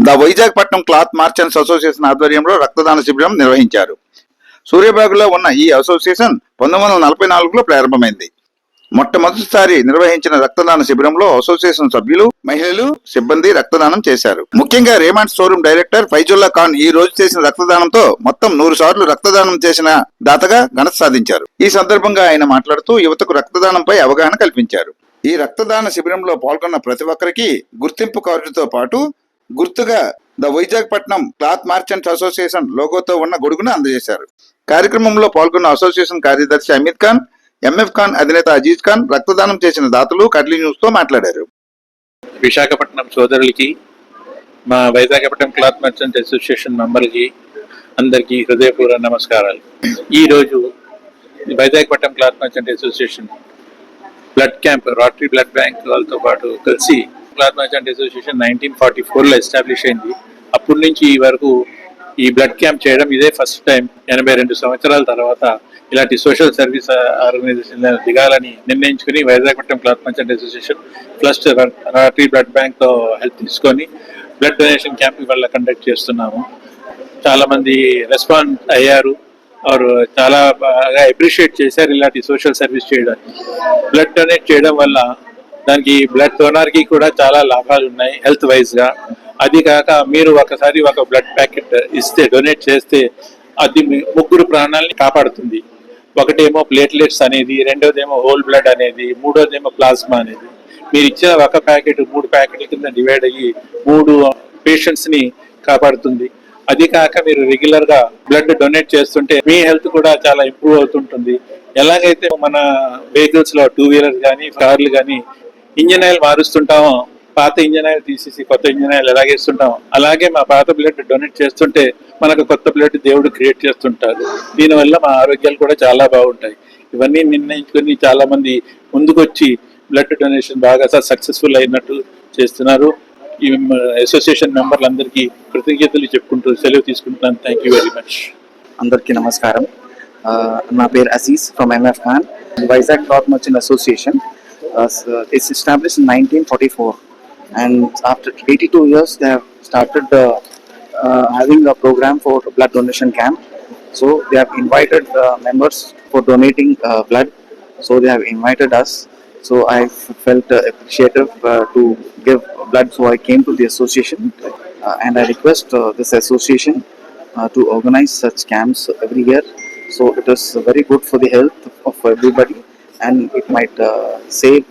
The Vizagpatnam cloth మార్చెంట్స్ association ఆధ్వర్యంలో రక్తదాన శిబిరం నిర్వహించారు. సూర్యాపేటలో ఉన్న ఈ అసోసియేషన్ 1944లో ప్రారంభమైంది. మొట్టమొదటిసారి నిర్వహించిన రక్తదాన శిబిరంలో అసోసియేషన్ సభ్యులు, మహిళలు, సిబ్బంది రక్తదానం చేశారు. ముఖ్యంగా Raymond showroom director Faizullah Khan ఈ రోజు చేసిన రక్తదానంతో మొత్తం 100 సార్లు రక్తదానం చేసిన దాతగా ఘనత సాధించారు. ఈ సందర్భంగా ఆయన మాట్లాడుతూ యువతకు రక్తదానంపై అవగాహన కల్పించారు. ఈ రక్తదాన శిబిరంలో పాల్గొన్న ప్రతి ఒక్కరికి గుర్తింపు కార్డుతో పాటు గుర్తుగా ద వైజాగ్పట్నం క్లాత్ మార్చెంట్స్ అసోసియేషన్ లోగోతో ఉన్న గొడుగును అందజేశారు. కార్యక్రమంలో పాల్గొన్న అసోసియేషన్ కార్యదర్శి అమిత్ ఖాన్, ఎంఎఫ్ ఖాన్ అధినేత అజీజ్ ఖాన్ రక్తదానం చేసిన దాతలు కడ్లీ న్యూస్ తో మాట్లాడారు. విశాఖపట్నం సోదరులకి, మా వైజాగపట్నం క్లాత్ మర్చెంట్ అసోసియేషన్ మెంబర్కి అందరికీ హృదయపూర్వక నమస్కారాలు. ఈరోజు Vizagapatnam cloth merchant association blood camp, rotary blood bank వాళ్ళతో పాటు కలిసి క్లాత్ మర్చెంట్ అసోసియేషన్ 1944లో ఎస్టాబ్లిష్ అయింది. అప్పటి నుంచి ఈ వరకు ఈ బ్లడ్ క్యాంప్ చేయడం ఇదే ఫస్ట్ టైం. 82 సంవత్సరాల తర్వాత ఇలాంటి సోషల్ సర్వీస్ ఆర్గనైజేషన్ దిగాలని నిర్ణయించుకుని Vizagapatnam cloth merchant association plus rotary blood bank తో హెల్ప్ తీసుకొని బ్లడ్ డొనేషన్ క్యాంప్ ఇవాళ కండక్ట్ చేస్తున్నాము. చాలా మంది రెస్పాండ్ అయ్యారు, వారు చాలా బాగా అప్రిషియేట్ చేశారు ఇలాంటి సోషల్ సర్వీస్ చేయడానికి. బ్లడ్ డొనేట్ చేయడం వల్ల దానికి బ్లడ్ డోనర్కి కూడా చాలా లాభాలు ఉన్నాయి హెల్త్ వైజ్ గా. అది కాక మీరు ఒకసారి ఒక బ్లడ్ ప్యాకెట్ ఇస్తే, డొనేట్ చేస్తే అది 3 ప్రాణాలని కాపాడుతుంది. ఒకటేమో ప్లేట్లెట్స్ అనేది, రెండోదేమో హోల్ బ్లడ్ అనేది, మూడోదేమో ప్లాస్మా అనేది. మీరు ఇచ్చిన ఒక ప్యాకెట్ 3 ప్యాకెట్ల కింద డివైడ్ అయ్యి 3 పేషెంట్స్ ని కాపాడుతుంది. అది కాక మీరు రెగ్యులర్ గా బ్లడ్ డొనేట్ చేస్తుంటే మీ హెల్త్ కూడా చాలా ఇంప్రూవ్ అవుతుంటుంది. ఎలాగైతే మన వెహికల్స్ లో 2 వీలర్ కానీ, కార్లు కానీ ఇంజన్ ఆయిల్ మారుస్తుంటామో, పాత ఇంజన్ ఆయిల్ తీసేసి కొత్త ఇంజన్ ఆయిల్ ఎలాగేస్తుంటాం, అలాగే మా పాత బ్లడ్ డొనేట్ చేస్తుంటే మనకు కొత్త బ్లడ్ దేవుడు క్రియేట్ చేస్తుంటారు. దీనివల్ల మా ఆరోగ్యాలు కూడా చాలా బాగుంటాయి. ఇవన్నీ నిర్ణయించుకొని చాలా మంది ముందుకొచ్చి బ్లడ్ డొనేషన్ బాగా సక్సెస్ఫుల్ అయినట్టు చేస్తున్నారు. ఈ అసోసియేషన్ మెంబర్లందరికీ కృతజ్ఞతలు చెప్పుకుంటూ సెలవు తీసుకుంటున్నాను. Thank you very much. అందరికీ నమస్కారం. నా పేరు Aziz from MF Khan. Vizag cloth merchant association is established in 1944, and after 82 years they have started having a program for blood donation camp. So they have invited members for donating blood. So they have invited us. So I felt appreciative to give blood. So I came to the association, and I request this association to organize such camps every year. So it is very good for the health of everybody, and it might save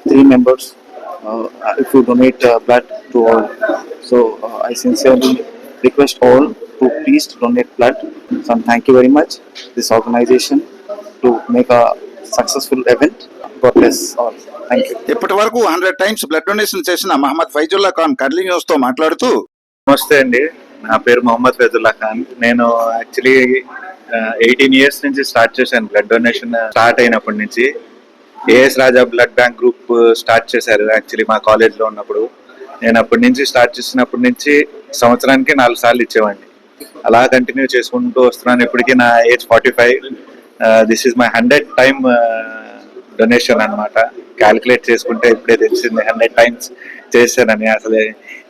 3 members if you donate blood to all. So I sincerely request all to please donate blood. So thank you very much this organization to make a successful event. God bless all. Thank you. ఇప్పటి వరకు 100 times blood donation చేసిన Mohammed Faizullah Khan కడ్లీ news తో మాట్లాడుతూ, నమస్తే అండి, నా పేరు మొహమ్మద్ ఫైజుల్లా ఖాన్. నేను యాక్చువల్లీ 18 ఇయర్స్ నుంచి స్టార్ట్ చేశాను బ్లడ్ డొనేషన్. స్టార్ట్ అయినప్పటి నుంచి ఏఎస్ రాజా బ్లడ్ బ్యాంక్ గ్రూప్ స్టార్ట్ చేశారు యాక్చువల్లీ మా కాలేజ్లో ఉన్నప్పుడు. నేను అప్పటి నుంచి స్టార్ట్ చేసినప్పటి నుంచి సంవత్సరానికి 4 సార్లు ఇచ్చేవాడిని. అలా కంటిన్యూ చేసుకుంటూ వస్తున్నాను. ఇప్పటికీ నా age 45. This is my 100th time donation అనమాట. క్యాలిక్యులేట్ చేసుకుంటే ఇప్పుడే తెలిసింది 100 టైమ్స్ చేశానని. అసలు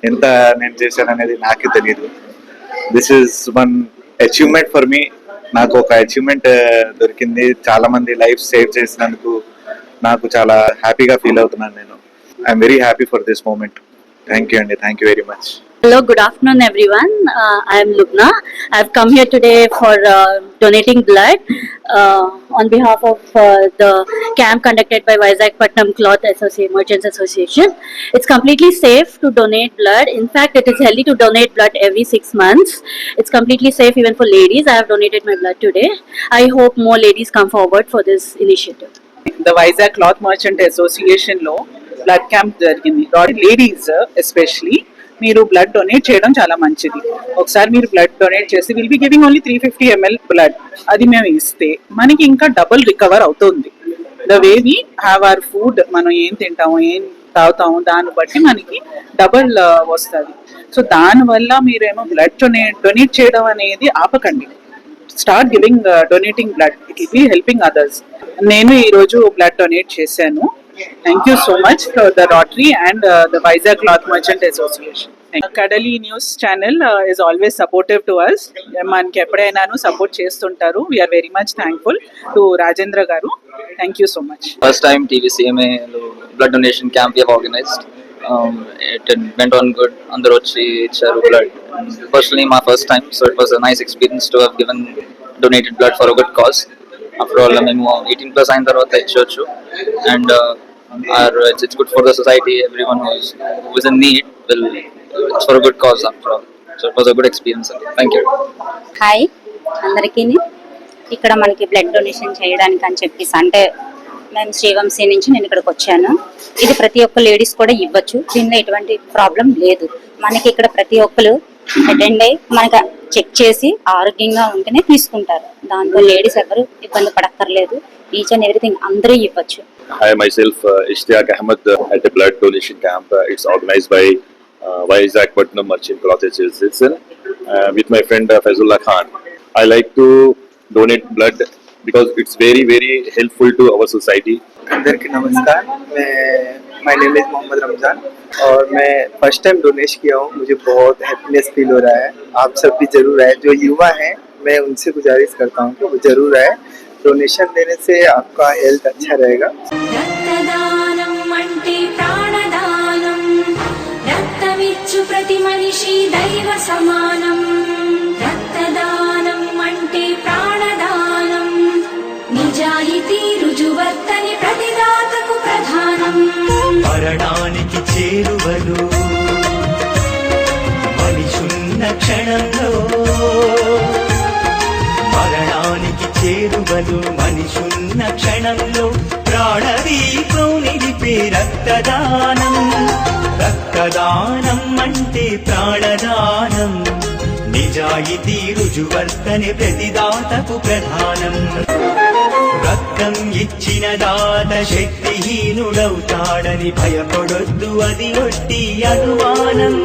ఎంత నేను చేశాను అనేది నాకే తెలియదు. This is one achievement for me. నాకు ఒక అచీవ్మెంట్ దొరికింది. చాలా మంది లైఫ్ సేవ్ చేసినందుకు నాకు చాలా హ్యాపీగా ఫీల్ అవుతున్నాను నేను. I'm very happy for this moment. Thank you అండి. Thank you very much. Hello, good afternoon everyone. I am Lubna. I have come here today for donating blood on behalf of the camp conducted by Vizagpatnam Cloth Merchants Association. It's completely safe to donate blood. In fact, it is healthy to donate blood every 6 months. It's completely safe even for ladies. I have donated my blood today. I hope more ladies come forward for this initiative. The Vizag Cloth Merchant Association లో blood camp జరిగింది. Ladies especially మీరు blood donate చేయడం చాలా మంచిది. ఒకసారి మీరు blood donate చేసి will be giving only 350 ml blood. అది మేము ఇస్తే మనకి ఇంకా డబుల్ రికవర్ అవుతుంది. The way we have our food, మనం ఏం తింటాము, ఏం తాగుతాము, దాన్ని బట్టి మనకి డబుల్ వస్తుంది. సో దానివల్ల మీరేమో బ్లడ్ డొనేట్ చేయడం అనేది ఆపకండి. Start giving donating blood. It will be helping others. నేను ఈరోజు బ్లడ్ డొనేట్ చేశాను. Thank you so much for the Rotary and the Vizag Cloth Merchant Association. Kadali news channel is always supportive to us. మనకి ఎప్పుడైనాను support చేస్తుంటారు. We are very much thankful to Rajendra గారు. Thank you so much. First time TVCMA లో blood donation camp we have organized. It went on good. Andaru vachi icharu blood. Personally my first time, so it was a nice experience to have donated blood for a good cause. After all, మేము 18 plus అయిన తర్వాత ఇచ్చొచ్చు, and it's good for the society. Everyone who is in need will, it's for a good cause after all. So it was a good experience. Thank you. Hi అందరికీ. ఇక్కడ మనకి blood donation చేయడానికి అని చెప్పేసి అంటే మేము శ్రీవంశీ నుంచి నేను ఇక్కడికి వచ్చాను. ఇది ప్రతి ఒక్క లేడీస్ కూడా ఇవ్వచ్చు, దీనిలో ఎటువంటి ప్రాబ్లం లేదు. మనకి ఇక్కడ ప్రతి ఒక్కరు అటెండ్ అయ్యి మనకి చెక్ చేసి ఆరోగ్యంగా ఉంటేనే తీసుకుంటారు. దాంతో లేడీస్ ఎవరు ఇబ్బంది పడక్కర్లేదు. ఈచ్ అండ్ ఎవ్రీథింగ్ అందరూ ఇవ్వచ్చు. Hi, myself Ishtiaq Ahmed at a blood donation camp. It's organized by Visakhapatnam Merchant Cloth Association with my friend Faizullah Khan. I like to donate blood because it's very very helpful to our society. अंदर की नमस्कार, my name is Mohammed Ramzan और मैं first time donate किया हूँ. मुझे बहुत happiness feel हो रहा है. आप सब भी जरूर आए. जो युवा हैं मैं उनसे गुजारिश करता हूँ कि वो जरूर आए. डोनेशन देने से आपका हेल्थ अच्छा रहेगा. రక్తదానం అంటే ప్రాణదానం, రక్తమిచ్చు ప్రతి మనిషి దైవ సమానం. రక్తదానం అంటే ప్రాణదానం, నిజాయితీ రుజువర్తని ప్రతిదాతకు ప్రధానం. మరణానికి చేరువలు మనిషున్న క్షణంలో, మరణానికి చేరువలు మనిషున్న క్షణంలో ప్రాణదీపం నిలిపే రక్తదానం. రక్తదానం అంటే ప్రాణదానం, నిజాయితీ రుజువర్తని ప్రతిదాతకు ప్రధానం. రక్తం ఇచ్చిన దాత శక్తిహీనుడవుతాడని భయపడొద్దు, అది ఒట్టి అనుమానం.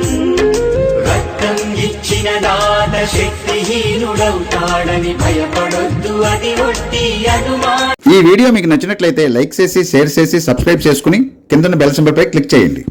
రక్తం ఇచ్చిన దాత శక్తిహీనుడవుతాడని భయపడొద్దు, అది ఒట్టి అనుమానం. ఈ వీడియో మీకు నచ్చినట్లయితే లైక్ చేసి, షేర్ చేసి, సబ్స్క్రైబ్ చేసుకుని కింద బెల్ సింబల్ పై క్లిక్ చేయండి.